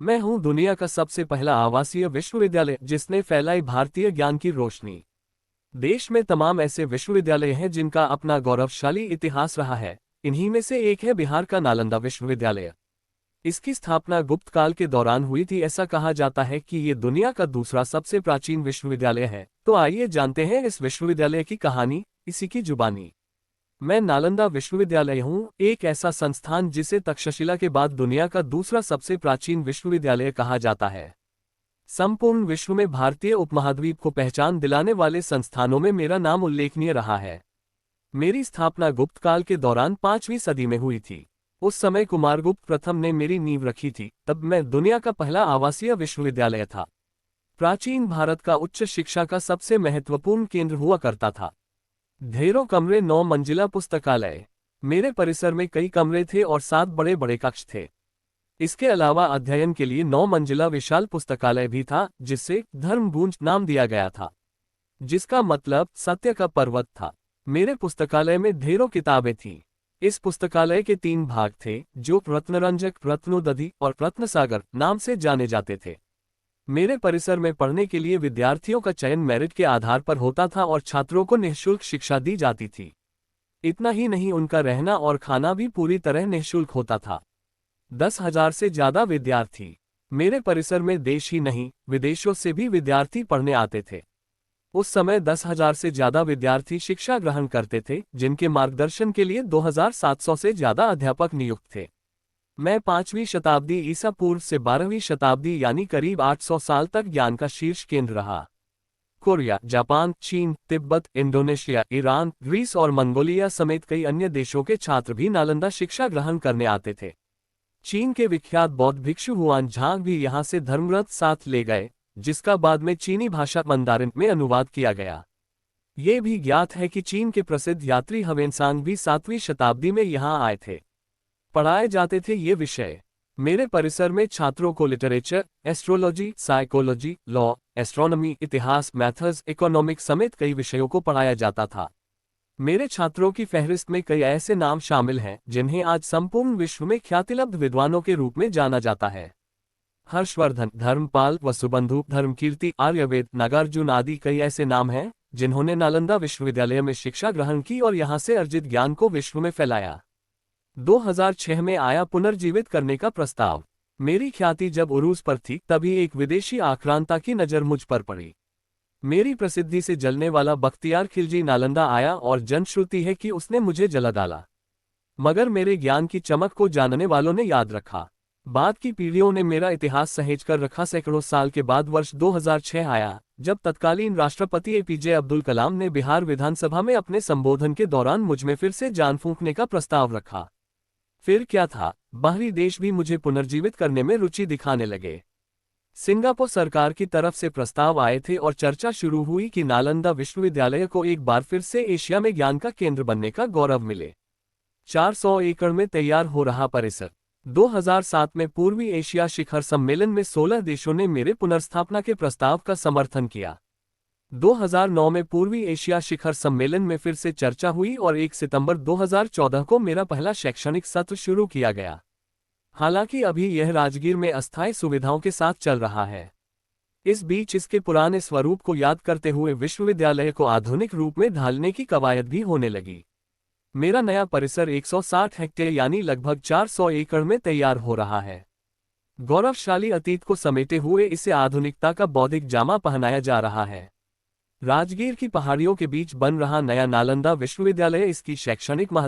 मैं हूं दुनिया का सबसे पहला आवासीय विश्वविद्यालय जिसने फैलाई भारतीय ज्ञान की रोशनी। देश में तमाम ऐसे विश्वविद्यालय हैं जिनका अपना गौरवशाली इतिहास रहा है। इन्हीं में से एक है बिहार का नालंदा विश्वविद्यालय। इसकी स्थापना गुप्त काल के दौरान हुई थी। ऐसा कहा जाता है कि ये दुनिया का दूसरा सबसे प्राचीन विश्वविद्यालय है। तो आइए जानते हैं इस विश्वविद्यालय की कहानी, इसी की जुबानी। मैं नालंदा विश्वविद्यालय हूँ, एक ऐसा संस्थान जिसे तक्षशिला के बाद दुनिया का दूसरा सबसे प्राचीन विश्वविद्यालय कहा जाता है। संपूर्ण विश्व में भारतीय उपमहाद्वीप को पहचान दिलाने वाले संस्थानों में मेरा नाम उल्लेखनीय रहा है। मेरी स्थापना गुप्त काल के दौरान 5वीं सदी में हुई थी। उस समय कुमारगुप्त प्रथम ने मेरी नींव रखी थी। तब मैं दुनिया का पहला आवासीय विश्वविद्यालय था। प्राचीन भारत का उच्च शिक्षा का सबसे महत्वपूर्ण केंद्र हुआ करता था। ढेरों कमरे, 9 मंजिला पुस्तकालय। मेरे परिसर में कई कमरे थे और 7 बड़े बड़े कक्ष थे। इसके अलावा अध्ययन के लिए 9 मंजिला विशाल पुस्तकालय भी था, जिससे धर्मगुंज नाम दिया गया था, जिसका मतलब सत्य का पर्वत था। मेरे पुस्तकालय में ढेरों किताबें थीं। इस पुस्तकालय के 3 भाग थे, जो रत्नरंजक, रत्नोदधि और रत्नसागर नाम से जाने जाते थे। मेरे परिसर में पढ़ने के लिए विद्यार्थियों का चयन मेरिट के आधार पर होता था और छात्रों को निःशुल्क शिक्षा दी जाती थी। इतना ही नहीं, उनका रहना और खाना भी पूरी तरह निःशुल्क होता था। 10,000 से ज्यादा विद्यार्थी। मेरे परिसर में देश ही नहीं, विदेशों से भी विद्यार्थी पढ़ने आते थे। उस समय 10,000 से ज्यादा विद्यार्थी शिक्षा ग्रहण करते थे, जिनके मार्गदर्शन के लिए 2,700 से ज्यादा अध्यापक नियुक्त थे। मैं 5वीं शताब्दी ईसा पूर्व से 12वीं शताब्दी यानी करीब 800 साल तक ज्ञान का शीर्ष केंद्र रहा। कोरिया, जापान, चीन, तिब्बत, इंडोनेशिया, ईरान, ग्रीस और मंगोलिया समेत कई अन्य देशों के छात्र भी नालंदा शिक्षा ग्रहण करने आते थे। चीन के विख्यात बौद्ध भिक्षु हुआन झांग भी यहाँ से धर्मरथ साथ ले गए, जिसका बाद में चीनी भाषा मंदारिन में अनुवाद किया गया। ये भी ज्ञात है कि चीन के प्रसिद्ध यात्री ह्वेनसांग भी 7वीं शताब्दी में यहाँ आए थे। पढ़ाए जाते थे ये विषय। मेरे परिसर में छात्रों को literature, astrology, psychology, law, astronomy, इतिहास, मैथ्स, इकोनॉमिक्स समेत कई विषयों को पढ़ाया जाता था। मेरे छात्रों की फहरिस्त में कई ऐसे नाम शामिल हैं जिन्हें आज संपूर्ण विश्व में ख्यातिलब्ध विद्वानों के रूप में जाना जाता है। हर्षवर्धन, धर्मपाल, वसुबंधु, धर्मकीर्ति, आर्यवेद, नागार्जुन आदि कई ऐसे नाम हैं जिन्होंने नालंदा विश्वविद्यालय में शिक्षा ग्रहण की और यहाँ से अर्जित ज्ञान को विश्व में फैलाया। 2006 में आया पुनर्जीवित करने का प्रस्ताव। मेरी ख्याति जब उरूज पर थी, तभी एक विदेशी आक्रांता की नजर मुझ पर पड़ी। मेरी प्रसिद्धि से जलने वाला बख्तियार खिलजी नालंदा आया और जनश्रुति है कि उसने मुझे जला डाला। मगर मेरे ज्ञान की चमक को जानने वालों ने याद रखा। बाद की पीढ़ियों ने मेरा इतिहास सहेज कर रखा। सैकड़ों साल के बाद वर्ष 2006 आया, जब तत्कालीन राष्ट्रपति एपीजे अब्दुल कलाम ने बिहार विधानसभा में अपने संबोधन के दौरान मुझ में फिर से जान फूंकने का प्रस्ताव रखा। फिर क्या था, बाहरी देश भी मुझे पुनर्जीवित करने में रुचि दिखाने लगे। सिंगापुर सरकार की तरफ से प्रस्ताव आए थे और चर्चा शुरू हुई कि नालंदा विश्वविद्यालय को एक बार फिर से एशिया में ज्ञान का केंद्र बनने का गौरव मिले। 400 एकड़ में तैयार हो रहा परिसर। 2007 में पूर्वी एशिया शिखर सम्मेलन में 16 देशों ने मेरे पुनर्स्थापना के प्रस्ताव का समर्थन किया। 2009 में पूर्वी एशिया शिखर सम्मेलन में फिर से चर्चा हुई और 1 सितंबर 2014 को मेरा पहला शैक्षणिक सत्र शुरू किया गया। हालांकि अभी यह राजगीर में अस्थायी सुविधाओं के साथ चल रहा है। इस बीच इसके पुराने स्वरूप को याद करते हुए विश्वविद्यालय को आधुनिक रूप में ढालने की कवायद भी होने लगी। मेरा नया परिसर 160 हेक्टेयर यानी लगभग 400 एकड़ में तैयार हो रहा है। गौरवशाली अतीत को समेटे हुए इसे आधुनिकता का बौद्धिक जामा पहनाया जा रहा है। राजगीर की पहाड़ियों के बीच बन रहा नया नालंदा विश्वविद्यालय इसकी शैक्षणिक महत्व